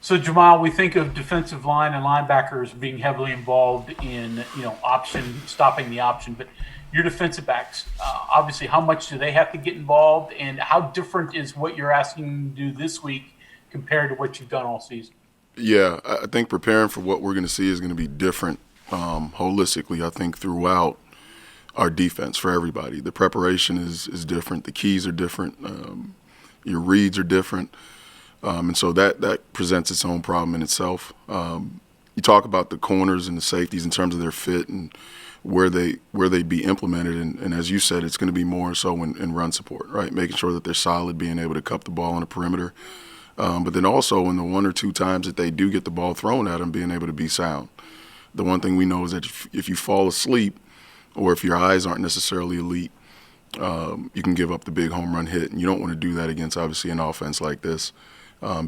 So Jahmile, we think of defensive line and linebackers being heavily involved in option stopping the option, but your defensive backs, obviously, how much do they have to get involved, and how different is what you're asking them to do this week compared to what you've done all season? Yeah, I think preparing for what we're going to see is going to be different holistically. I think throughout our defense for everybody, the preparation is different. The keys are different. Your reads are different, and so that presents its own problem in itself. You talk about the corners and the safeties in terms of their fit and where they be implemented, and as you said, it's going to be more so in run support, right? Making sure that they're solid, being able to cup the ball on the perimeter. But then also in the one or two times that they do get the ball thrown at them, being able to be sound. The one thing we know is that if you fall asleep or if your eyes aren't necessarily elite, you can give up the big home run hit. And you don't want to do that against, obviously, an offense like this.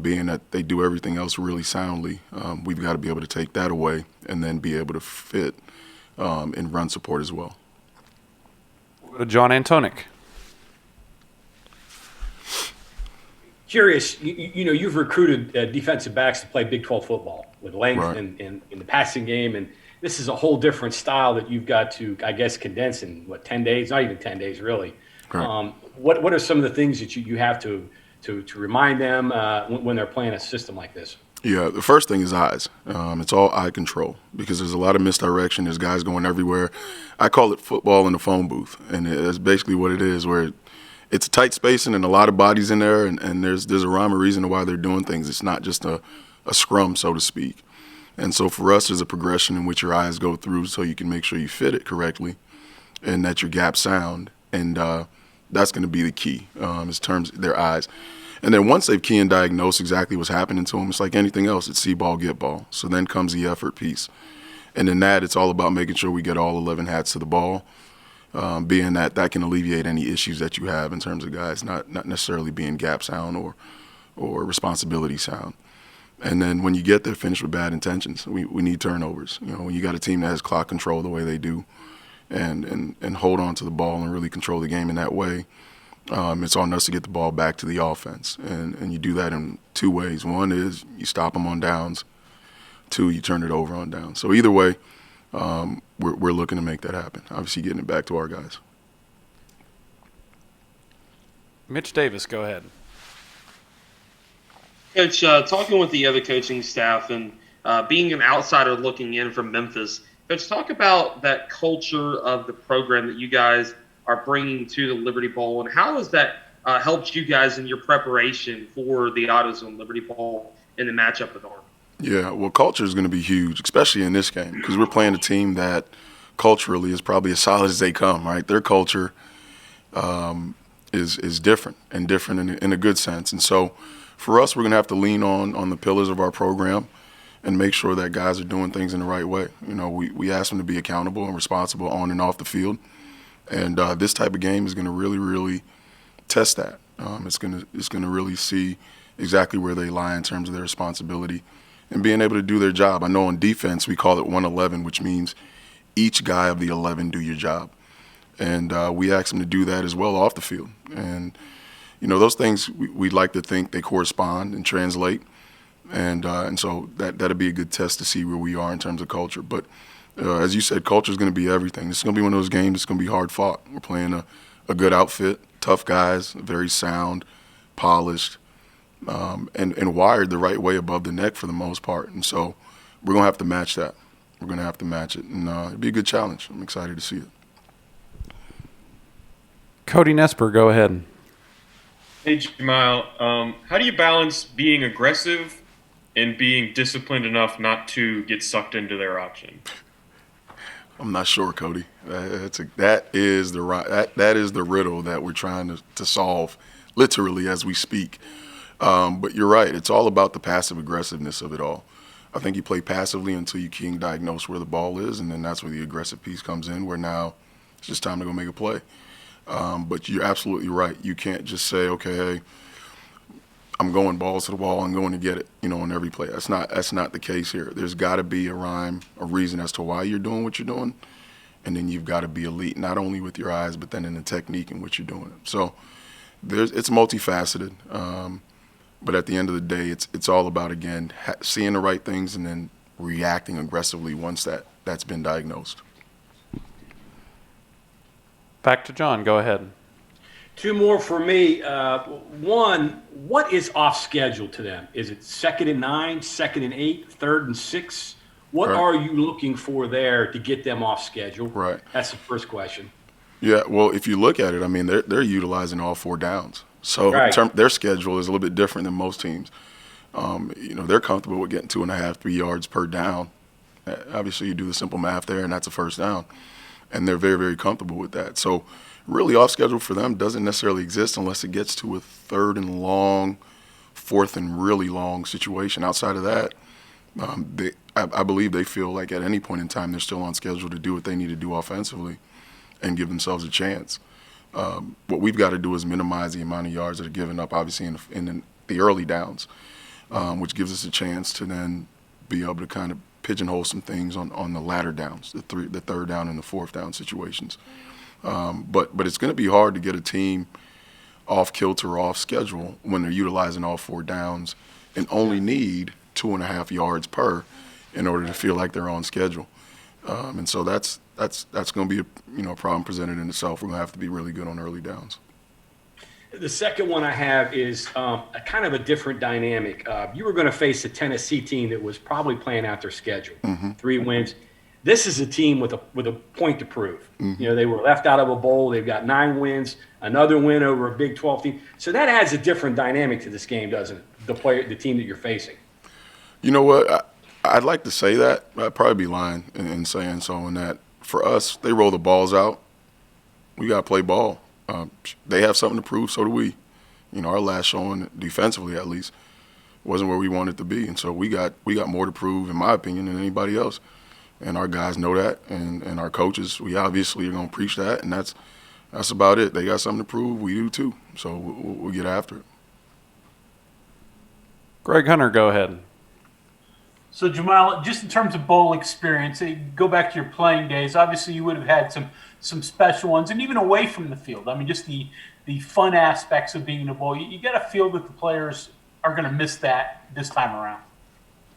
Being that they do everything else really soundly, we've got to be able to take that away and then be able to fit in run support as well. We'll go to John Antonic. Curious, you've recruited defensive backs to play Big 12 football with length Right. and in the passing game, and this is a whole different style that you've got to, I guess, condense in 10 days? Not even 10 days, really. Right. What are some of the things that you have to remind them when they're playing a system like this? Yeah, the first thing is eyes. It's all eye control because there's a lot of misdirection. There's guys going everywhere. I call it football in the phone booth, and it's basically what it is, where it's a tight spacing and a lot of bodies in there, and there's a rhyme or reason to why they're doing things. It's not just a scrum, so to speak. And so for us, there's a progression in which your eyes go through so you can make sure you fit it correctly and that your gap sound. And that's going to be the key in terms of their eyes. And then once they've key and diagnosed exactly what's happening to them, it's like anything else. It's see ball, get ball. So then comes the effort piece. And in that, it's all about making sure we get all 11 hats to the ball, being that can alleviate any issues that you have in terms of guys not necessarily being gap sound or responsibility sound. And then when you get there, finish with bad intentions. We need turnovers. When you got a team that has clock control the way they do and hold on to the ball and really control the game in that way, it's on us to get the ball back to the offense. And you do that in two ways. One is you stop them on downs. Two, you turn it over on downs. So either way, we're looking to make that happen. Obviously getting it back to our guys. Mitch Davis, go ahead. Coach, talking with the other coaching staff and being an outsider looking in from Memphis, Coach, talk about that culture of the program that you guys are bringing to the Liberty Bowl, and how has that helped you guys in your preparation for the AutoZone Liberty Bowl in the matchup with Army? Yeah, well, culture is going to be huge, especially in this game, because we're playing a team that culturally is probably as solid as they come, right? Their culture is different and different in a good sense. And so for us, we're going to have to lean on the pillars of our program and make sure that guys are doing things in the right way. We ask them to be accountable and responsible on and off the field. And this type of game is going to really, really test that. It's going to really see exactly where they lie in terms of their responsibility and being able to do their job. I know on defense we call it 111, which means each guy of the 11 do your job. And we ask them to do that as well off the field. And, those things we'd like to think they correspond and translate. And so that'll be a good test to see where we are in terms of culture. But as you said, culture is going to be everything. It's going to be one of those games that's going to be hard fought. We're playing a good outfit, tough guys, very sound, polished, and wired the right way above the neck for the most part. And so we're going to have to match that. We're going to have to match it. And it'll be a good challenge. I'm excited to see it. Cody Nesper, go ahead. Hey, Jahmile, how do you balance being aggressive and being disciplined enough not to get sucked into their option? I'm not sure, Cody. That is the riddle that we're trying to solve, literally as we speak. But you're right. It's all about the passive aggressiveness of it all. I think you play passively until you can diagnose where the ball is, and then that's where the aggressive piece comes in, where now it's just time to go make a play. But you're absolutely right. You can't just say, okay, hey, I'm going balls to the wall and going to get it, on every play. That's not the case here. There's got to be a rhyme, a reason as to why you're doing what you're doing, and then you've got to be elite, not only with your eyes, but then in the technique in which you're doing it. So it's multifaceted. But at the end of the day, it's all about, again, seeing the right things and then reacting aggressively once that's been diagnosed. Back to John. Go ahead. Two more for me. One, what is off schedule to them? Is it 2nd and 9, 2nd and 8, 3rd and 6? What Right. are you looking for there to get them off schedule? Right. That's the first question. Yeah, well, if you look at it, I mean, they're utilizing all 4 downs. So Right. their schedule is a little bit different than most teams. They're comfortable with getting 2.5, 3 yards per down. Obviously, you do the simple math there, and that's a first down. And they're very, very comfortable with that. So really off schedule for them doesn't necessarily exist unless it gets to a 3rd and long, 4th and really long situation. Outside of that, I believe they feel like at any point in time they're still on schedule to do what they need to do offensively and give themselves a chance. What we've got to do is minimize the amount of yards that are given up, obviously, in the early downs, which gives us a chance to then be able to kind of pigeonhole some things on the latter downs, the 3rd down and the 4th down situations. But it's going to be hard to get a team off kilter or off schedule when they're utilizing all 4 downs and only need 2.5 yards per in order to feel like they're on schedule. And so that's going to be a problem presented in itself. We're going to have to be really good on early downs. The second one I have is a kind of a different dynamic. You were going to face a Tennessee team that was probably playing out their schedule, 3 wins. This is a team with a point to prove. They were left out of a bowl. They've got 9 wins, another win over a Big 12 team. So that adds a different dynamic to this game, doesn't it? The team that you're facing. You know what? I'd like to say that. I'd probably be lying in saying so. In that, for us, they roll the balls out. We got to play ball. They have something to prove, so do we. Our last showing, defensively at least, wasn't where we wanted to be, and so we got more to prove, in my opinion, than anybody else. And our guys know that, and our coaches, we obviously are going to preach that, and that's about it. They got something to prove. We do too. So we'll get after it. Greg Hunter, go ahead. So, Jahmile, just in terms of bowl experience, go back to your playing days. Obviously, you would have had some special ones, and even away from the field. I mean, just the fun aspects of being in a bowl. You got to feel that the players are going to miss that this time around.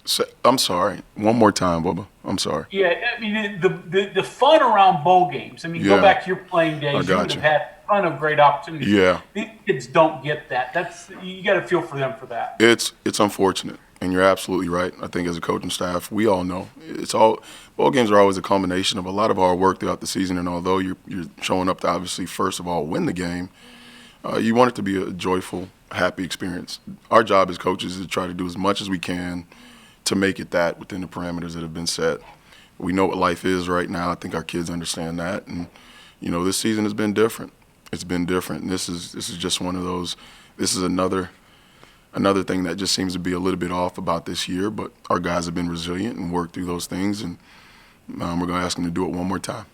So, I'm sorry. One more time, Bubba. I'm sorry. Yeah, I mean, the fun around bowl games. I mean, Yeah. go back to your playing days. I You got would you. have had a ton of great opportunities. Yeah. These kids don't get that. You got to feel for them for that. It's unfortunate, and you're absolutely right. I think as a coaching staff, we all know ball games are always a culmination of a lot of hard work throughout the season. And although you're showing up to obviously first of all win the game, you want it to be a joyful, happy experience. Our job as coaches is to try to do as much as we can to make it that within the parameters that have been set. We know what life is right now. I think our kids understand that, and this season has been different. It's been different, and this is just one of those. This is another thing that just seems to be a little bit off about this year. But our guys have been resilient and worked through those things, and we're going to ask them to do it one more time.